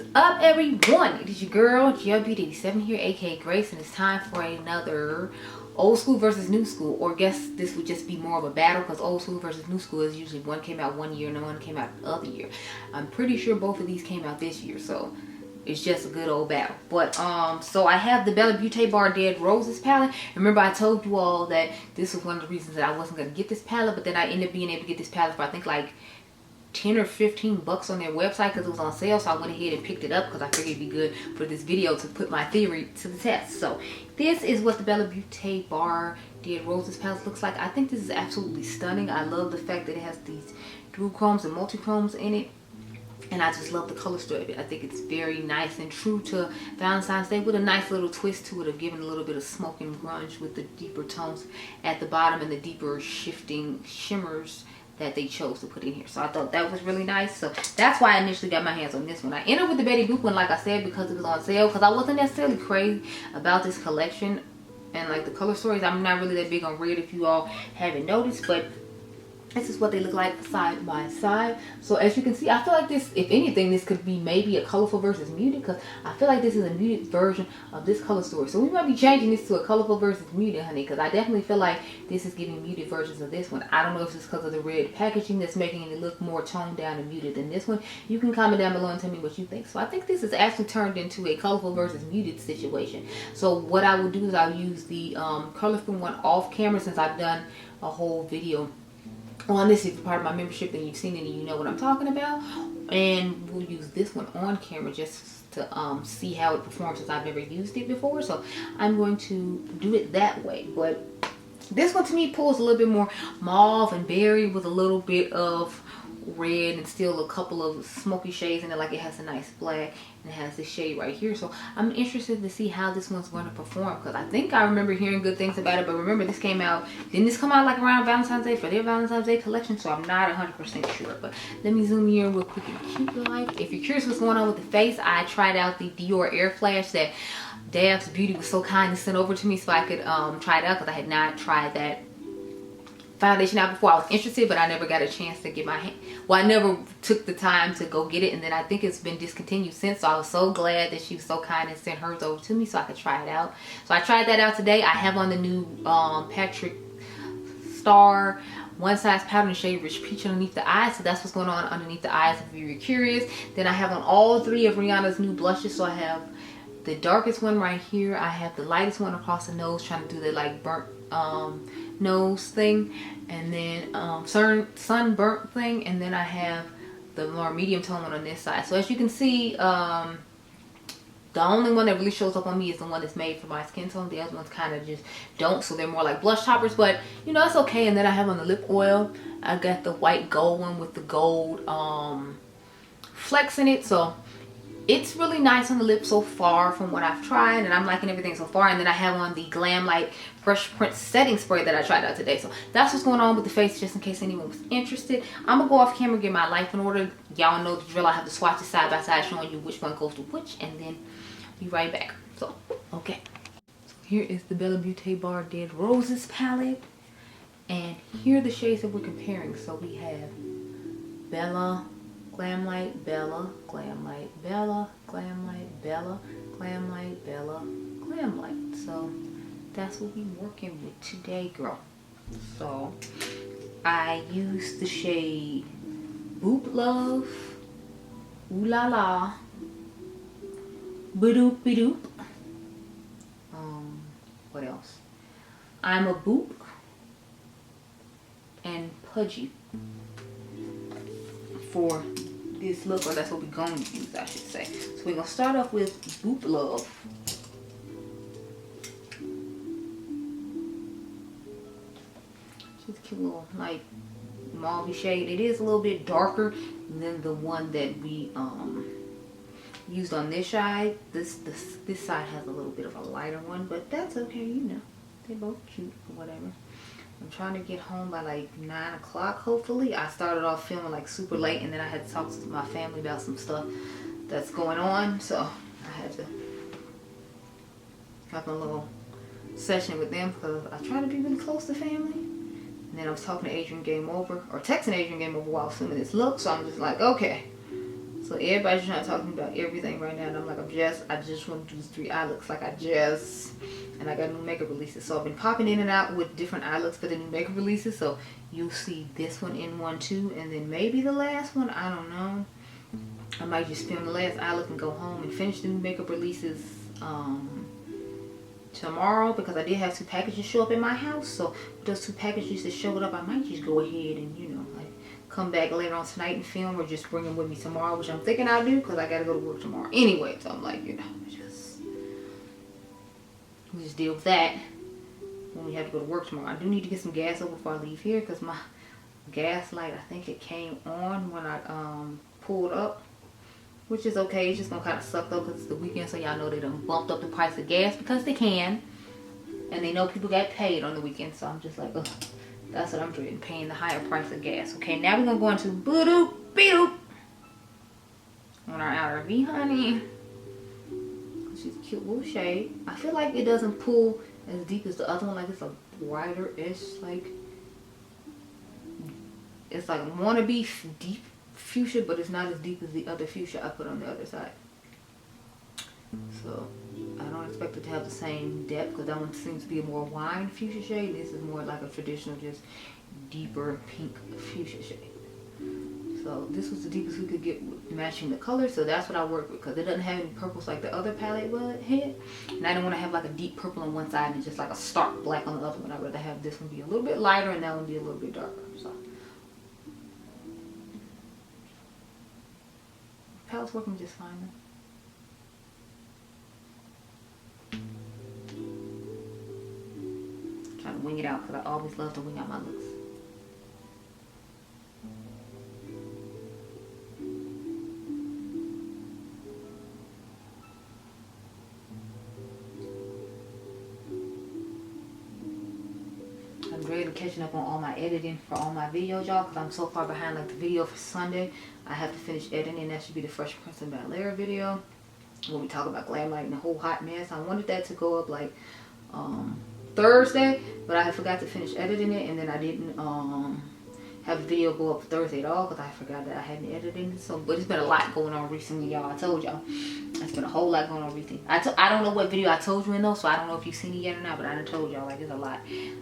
What's up, everyone? It is your girl Gelbeauty-QM here, aka Grace, and it's time for another old school versus new school, or I guess this would just be more of a battle because old school versus new school is usually one came out one year and one came out the other year. I'm pretty sure both of these came out this year, so it's just a good old battle. But so I have the Beaute Bar Dead Roses palette. Remember I told you all that this was one of the reasons that I wasn't going to get this palette, but then I ended up being able to get this palette for I think like 10 or 15 bucks on their website because it was on sale, so I went ahead and picked it up because I figured it'd be good for this video to put my theory to the test. So this is what the Beaute Bar Dead Roses palette looks like. I think this is absolutely stunning. I love the fact that it has these duochromes and multi-chromes in it, and I just love the color story of it. I think it's very nice and true to Valentine's Day with a nice little twist to it of giving a little bit of smoke and grunge with the deeper tones at the bottom and the deeper shifting shimmers that they chose to put in here. So I thought that was really nice. So that's why I initially got my hands on this one. I ended up with the Betty Boop one, like I said, because it was on sale. Because I wasn't necessarily crazy about this collection and like the color stories. I'm not really that big on red if you all haven't noticed, but this is what they look like side by side. So as you can see, I feel like this, if anything, this could be maybe a colorful versus muted, because I feel like this is a muted version of this color story. So we might be changing this to a colorful versus muted, honey, because I definitely feel like this is giving muted versions of this one. I don't know if it's because of the red packaging that's making it look more toned down and muted than this one. You can comment down below and tell me what you think. So I think this is actually turned into a colorful versus muted situation. So what I will do is I'll use the colorful one off camera, since I've done a whole video on this. If you're part of my membership, then you've seen it and you know what I'm talking about. And we'll use this one on camera just to see how it performs, since I've never used it before. So I'm going to do it that way. But this one to me pulls a little bit more mauve and berry with a little bit of red and still a couple of smoky shades in it. Like it has a nice black and it has this shade right here. So I'm interested to see how this one's going to perform, because I think I remember hearing good things about it. But remember, this came out, didn't this come out like around Valentine's Day for their Valentine's Day collection? So I'm not 100% sure. But let me zoom in real quick and keep it like. If you're curious what's going on with the face, I tried out the Dior Air Flash that Adept Beauty was so kind to send over to me so I could try it out, because I had not tried that foundation out before. I was interested, but I never got a chance to get my hand, well, I never took the time to go get it, and then I think it's been discontinued since. So I was so glad that she was so kind and sent hers over to me so I could try it out. So I tried that out today. I have on the new Patrick Star One Size Powder in shade Rich Peach underneath the eyes. So that's what's going on underneath the eyes if you're curious. Then I have on all three of Rihanna's new blushes. So I have the darkest one right here, I have the lightest one across the nose, trying to do the like burnt nose thing, and then sunburnt thing, and then I have the more medium tone one on this side. So as you can see, the only one that really shows up on me is the one that's made for my skin tone. The other ones kind of just don't, so they're more like blush toppers, but you know, it's okay. And then I have on the lip oil, I got the white gold one with the gold flecks in it. So it's really nice on the lips so far from what I've tried, and I'm liking everything so far. And then I have on the Glamlite Fresh Prince setting spray that I tried out today. So that's what's going on with the face, just in case anyone was interested. I'm gonna go off camera, get my life in order. Y'all know the drill. I have to swatch it side by side, showing you which one goes to which, and then be right back. So okay, so here is the Beaute Bar Dead Roses palette, and here are the shades that we're comparing. So we have Bella, Glamlite, Bella, Glamlite, Bella, Glamlite, Bella, Glamlite, Bella, Glamlite. So that's what we're working with today, girl. So I used the shade Boop Love, Ooh La La, Badoop Badoop. What else? I'm a Boop, and Pudgy for this look, or that's what we're going to use, I should say. So we're going to start off with Boop Love. Just a cute little like mauve shade. It is a little bit darker than the one that we used on this side. This side has a little bit of a lighter one, but that's okay, you know. They're both cute or whatever. I'm trying to get home by like 9 o'clock, hopefully. I started off filming like super late, and then I had to talk to my family about some stuff that's going on. So I had to have a little session with them, because I try to be really close to family. And then I was talking to Adriangameover, or texting Adriangameover while filming this look. So I'm just like, okay. So everybody's trying to talk to me about everything right now, and I'm like, I just want to do 3 eye looks, like and I got new makeup releases. So I've been popping in and out with different eye looks for the new makeup releases. So you'll see this one in 1 too, and then maybe the last one, I don't know. I might just film the last eye look and go home and finish the new makeup releases tomorrow, because I did have 2 packages show up in my house. So with those 2 packages that showed up, I might just go ahead and, you know, like come back later on tonight and film, or just bring them with me tomorrow, which I'm thinking I'll do because I gotta go to work tomorrow anyway. So I'm like, you know, we just deal with that when we have to go to work tomorrow. I do need to get some gas over before I leave here, because my gas light, I think it came on when I pulled up, which is okay. It's just gonna kind of suck though, because it's the weekend, so y'all know they done bumped up the price of gas because they can, and they know people got paid on the weekend. So I'm just like, ugh, that's what I'm dreading, paying the higher price of gas. Okay, now we're gonna go into Beaute on our outer V, honey. She's a cute little shade. I feel like it doesn't pull as deep as the other one. Like it's a brighter-ish, like it's like wannabe deep fuchsia, but it's not as deep as the other fuchsia I put on the other side. So I don't expect it to have the same depth, because that one seems to be a more wine fuchsia shade. This is more like a traditional, just deeper pink fuchsia shade. So this was the deepest we could get with matching the color, so that's what I worked with, because it doesn't have any purples like the other palette had, and I didn't want to have like a deep purple on one side and just like a stark black on the other one. I'd rather have this one be a little bit lighter and that one be a little bit darker. So palette's working just fine though. Trying to wing it out, because I always love to wing out my looks. Catching up on all my editing for all my videos, y'all, because I'm so far behind. Like the video for Sunday, I have to finish editing. That should be the Fresh Prince of Bel-Air video when we talk about Glamlite and the whole hot mess. I wanted that to go up like Thursday, but I forgot to finish editing it, and then I didn't have a video go up Thursday at all, because I forgot that I hadn't edited it. So, but it's been a lot going on recently, y'all. I told y'all it's been a whole lot going on recently. I don't know what video I told you in though, so I don't know if you've seen it yet or not, but I done told y'all, like, it's a lot.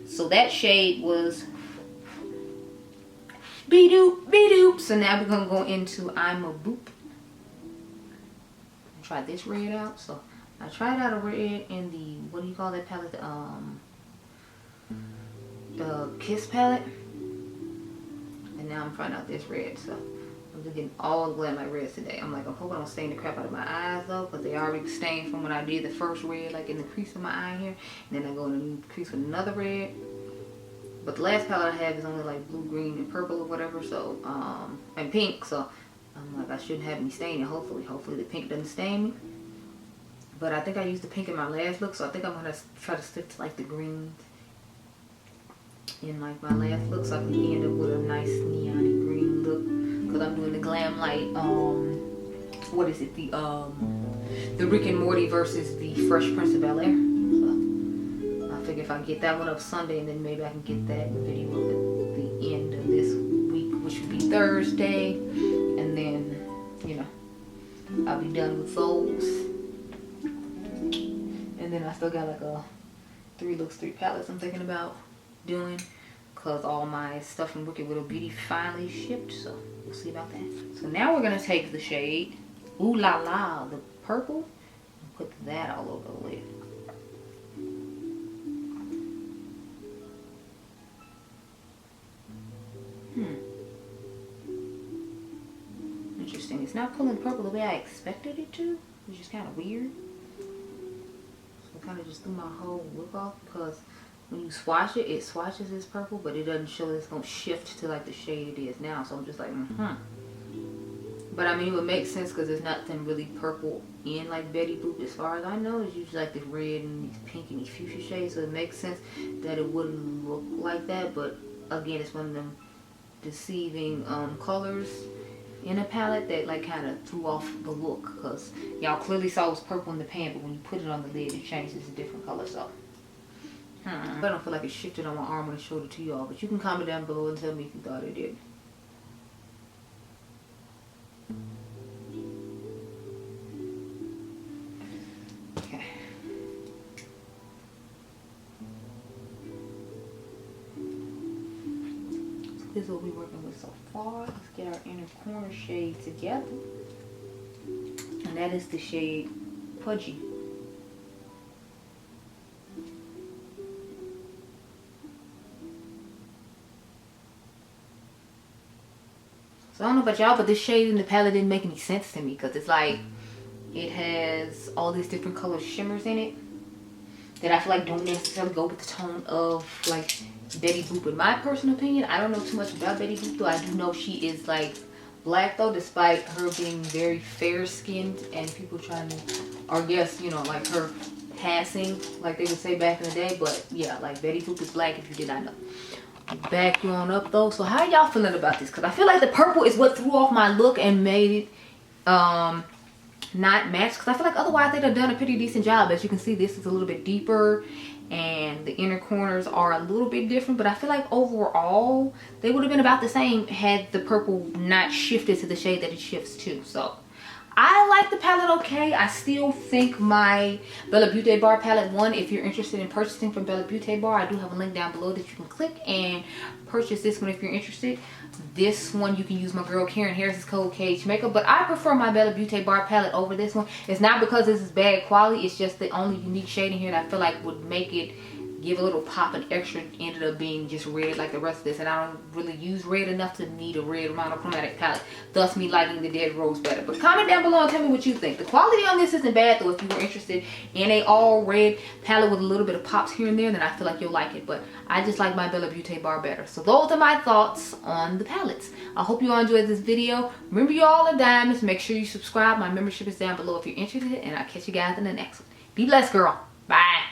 So that shade was Beaute. So now we're gonna go into I'm a Boop. Try this red out. So I tried out a red in the, what do you call that palette, the Kiss palette. And now I'm trying out this red, so I'm just getting all the Glamlite reds today. I'm hoping I don't stain the crap out of my eyes though, because they already stained from when I did the first red, like in the crease of my eye here. And then I go in the crease with another red. But the last palette I have is only like blue, green, and purple or whatever, so, and pink, so I'm like, I shouldn't have any staining, hopefully the pink doesn't stain me. But I think I used the pink in my last look, so I think I'm going to try to stick to like the greens in like my last look, so I can end up with a nice neon green look, because I'm doing the Glamlite, what is it, the Rick and Morty versus the Fresh Prince of Bel-Air. So I figure if I get that one up Sunday, and then maybe I can get that video up at the end of this week, which would be Thursday, and then, you know, I'll be done with those. And then I still got like a 3 looks, 3 palettes I'm thinking about doing, because all my stuff from Wicked Widow Beauty finally shipped, so we'll see about that. So now we're gonna take the shade Ooh La La, the purple, and put that all over the lid. Interesting. It's not pulling purple the way I expected it to, which is kind of weird. So I kind of just threw my whole look off, because when you swatch it, it swatches as purple, but it doesn't show that it's going to shift to like the shade it is now. So I'm just like, But I mean, it would make sense, because there's nothing really purple in like Betty Boop as far as I know. It's usually like the red and these pink and these fuchsia shades. So it makes sense that it wouldn't look like that. But again, it's one of them deceiving colors in a palette that like kind of threw off the look, because y'all clearly saw it was purple in the pan, but when you put it on the lid, it changes a different color. So I don't feel like it shifted on my arm when I showed it to y'all, but you can comment down below and tell me if you thought it did. this is what we're working with so far. Let's get our inner corner shade together. And that is the shade Pudgy. So I don't know about y'all, but this shade in the palette didn't make any sense to me because it's like it has all these different color shimmers in it that I feel like don't necessarily go with the tone of like Betty Boop in my personal opinion. I don't know too much about Betty Boop though. I do know she is like black though, despite her being very fair skinned and people trying to, or guess, you know, like her passing like they would say back in the day. But yeah, like Betty Boop is black if you did not know. Back you on up though. So how y'all feeling about this? Because I feel like the purple is what threw off my look and made it not match, because I feel like otherwise they'd have done a pretty decent job. As you can see, this is a little bit deeper and the inner corners are a little bit different, but I feel like overall they would have been about the same had the purple not shifted to the shade that it shifts to. So I like the palette okay. I still think my Bella Beaute Bar palette, one, if you're interested in purchasing from Bella Beaute Bar, I do have a link down below that you can click and purchase this one if you're interested. This one you can use my girl Karen Harris's code Cage Makeup, but I prefer my Bella Beaute Bar palette over this one. It's not because this is bad quality, it's just the only unique shade in here that I feel like would make it give a little pop, and extra ended up being just red like the rest of this, and I don't really use red enough to need a red monochromatic palette, thus me liking the Dead Rose better. But comment down below and tell me what you think. The quality on this isn't bad though. If you were interested in a all red palette with a little bit of pops here and there, then I feel like you'll like it, but I just like my Bella Beaute Bar better. So those are my thoughts on the palettes. I hope you all enjoyed this video. Remember, you all are diamonds. Make sure you subscribe. My membership is down below if you're interested, and I'll catch you guys in the next one. Be blessed, girl. Bye.